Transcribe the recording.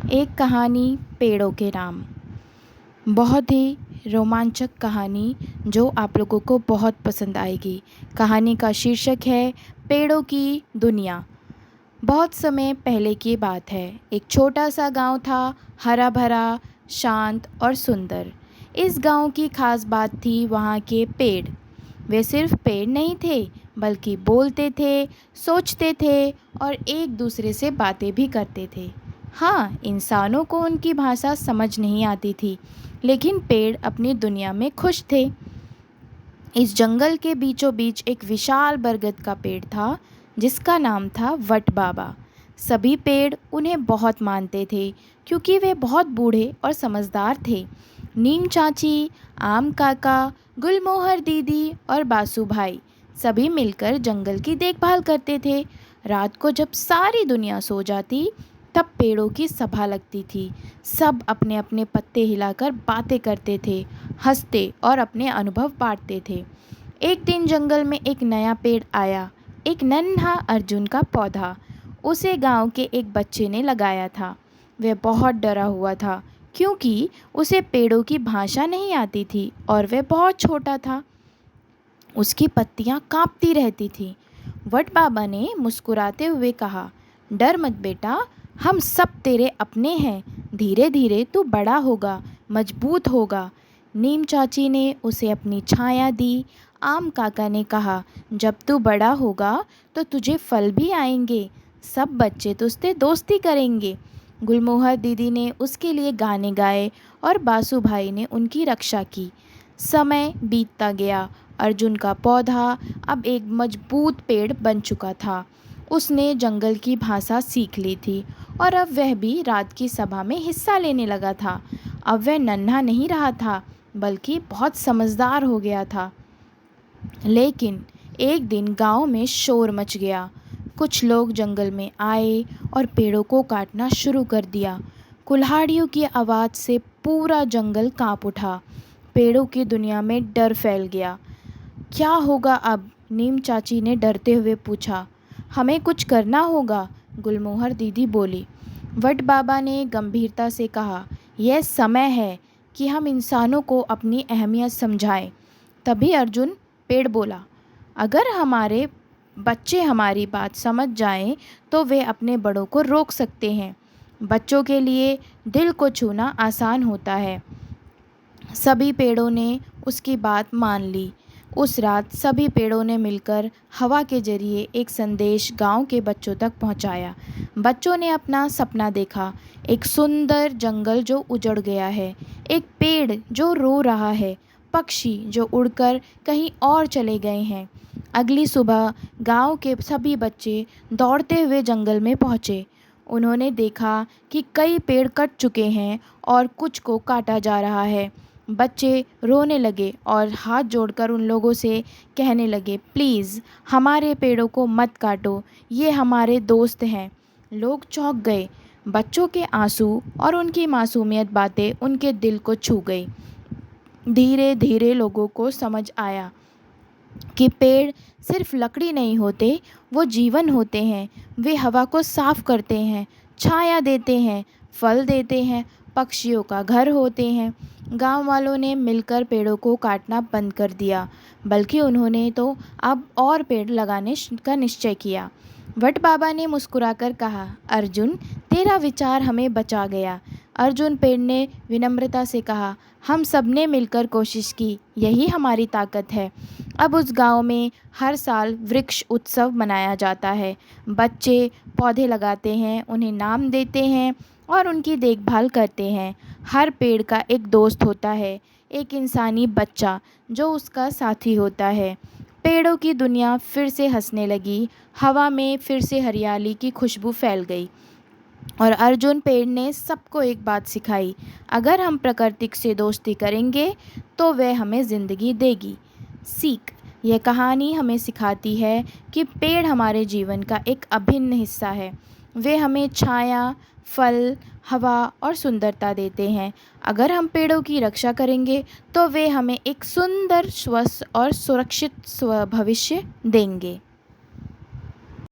एक कहानी पेड़ों के नाम। बहुत ही रोमांचक कहानी जो आप लोगों को बहुत पसंद आएगी। कहानी का शीर्षक है पेड़ों की दुनिया। बहुत समय पहले की बात है। एक छोटा सा गांव था, हरा भरा, शांत और सुंदर। इस गांव की खास बात थी वहाँ के पेड़। वे सिर्फ पेड़ नहीं थे, बल्कि बोलते थे, सोचते थे और एक दूसरे से बातें भी करते थे। हाँ, इंसानों को उनकी भाषा समझ नहीं आती थी, लेकिन पेड़ अपनी दुनिया में खुश थे। इस जंगल के बीचों बीच एक विशाल बरगद का पेड़ था, जिसका नाम था वट बाबा। सभी पेड़ उन्हें बहुत मानते थे, क्योंकि वे बहुत बूढ़े और समझदार थे। नीम चाची, आम काका, गुलमोहर दीदी और बासु भाई सभी मिलकर जंगल की देखभाल करते थे। रात को जब सारी दुनिया सो जाती, तब पेड़ों की सभा लगती थी। सब अपने अपने पत्ते हिलाकर बातें करते थे, हंसते और अपने अनुभव बांटते थे। एक दिन जंगल में एक नया पेड़ आया, एक नन्हा अर्जुन का पौधा। उसे गांव के एक बच्चे ने लगाया था। वह बहुत डरा हुआ था, क्योंकि उसे पेड़ों की भाषा नहीं आती थी और वह बहुत छोटा था। उसकी पत्तियां कांपती रहती थीं। वट बाबा ने मुस्कुराते हुए कहा, डर मत बेटा, हम सब तेरे अपने हैं। धीरे धीरे तू बड़ा होगा, मजबूत होगा। नीम चाची ने उसे अपनी छाया दी। आम काका ने कहा, जब तू बड़ा होगा तो तुझे फल भी आएंगे। सब बच्चे तुझसे दोस्ती करेंगे। गुलमोहर दीदी ने उसके लिए गाने गाए और बासु भाई ने उनकी रक्षा की। समय बीतता गया। अर्जुन का पौधा अब एक मजबूत पेड़ बन चुका था। उसने जंगल की भाषा सीख ली थी और अब वह भी रात की सभा में हिस्सा लेने लगा था। अब वह नन्हा नहीं रहा था, बल्कि बहुत समझदार हो गया था। लेकिन एक दिन गांव में शोर मच गया। कुछ लोग जंगल में आए और पेड़ों को काटना शुरू कर दिया। कुल्हाड़ियों की आवाज़ से पूरा जंगल कांप उठा। पेड़ों की दुनिया में डर फैल गया। क्या होगा अब? नीम चाची ने डरते हुए पूछा। हमें कुछ करना होगा, गुलमोहर दीदी बोली। वट बाबा ने गंभीरता से कहा, यह समय है कि हम इंसानों को अपनी अहमियत समझाएं। तभी अर्जुन पेड़ बोला, अगर हमारे बच्चे हमारी बात समझ जाएं, तो वे अपने बड़ों को रोक सकते हैं। बच्चों के लिए दिल को छूना आसान होता है। सभी पेड़ों ने उसकी बात मान ली। उस रात सभी पेड़ों ने मिलकर हवा के जरिए एक संदेश गांव के बच्चों तक पहुंचाया। बच्चों ने अपना सपना देखा, एक सुंदर जंगल जो उजड़ गया है, एक पेड़ जो रो रहा है, पक्षी जो उड़कर कहीं और चले गए हैं। अगली सुबह गांव के सभी बच्चे दौड़ते हुए जंगल में पहुंचे। उन्होंने देखा कि कई पेड़ कट चुके हैं और कुछ को काटा जा रहा है। बच्चे रोने लगे और हाथ जोड़कर उन लोगों से कहने लगे, प्लीज़ हमारे पेड़ों को मत काटो, ये हमारे दोस्त हैं। लोग चौंक गए। बच्चों के आंसू और उनकी मासूमियत बातें उनके दिल को छू गई। धीरे धीरे लोगों को समझ आया कि पेड़ सिर्फ लकड़ी नहीं होते, वो जीवन होते हैं। वे हवा को साफ करते हैं, छाया देते हैं, फल देते हैं, पक्षियों का घर होते हैं। गांव वालों ने मिलकर पेड़ों को काटना बंद कर दिया, बल्कि उन्होंने तो अब और पेड़ लगाने का निश्चय किया। वट बाबा ने मुस्कुराकर कहा, अर्जुन, तेरा विचार हमें बचा गया। अर्जुन पेड़ ने विनम्रता से कहा, हम सब ने मिलकर कोशिश की, यही हमारी ताकत है। अब उस गांव में हर साल वृक्ष उत्सव मनाया जाता है। बच्चे पौधे लगाते हैं, उन्हें नाम देते हैं और उनकी देखभाल करते हैं। हर पेड़ का एक दोस्त होता है, एक इंसानी बच्चा जो उसका साथी होता है। पेड़ों की दुनिया फिर से हंसने लगी। हवा में फिर से हरियाली की खुशबू फैल गई और अर्जुन पेड़ ने सबको एक बात सिखाई, अगर हम प्रकृति से दोस्ती करेंगे तो वह हमें ज़िंदगी देगी। सीख, यह कहानी हमें सिखाती है कि पेड़ हमारे जीवन का एक अभिन्न हिस्सा है। वे हमें छाया, फल, हवा और सुंदरता देते हैं। अगर हम पेड़ों की रक्षा करेंगे तो वे हमें एक सुंदर, स्वस्थ और सुरक्षित भविष्य देंगे।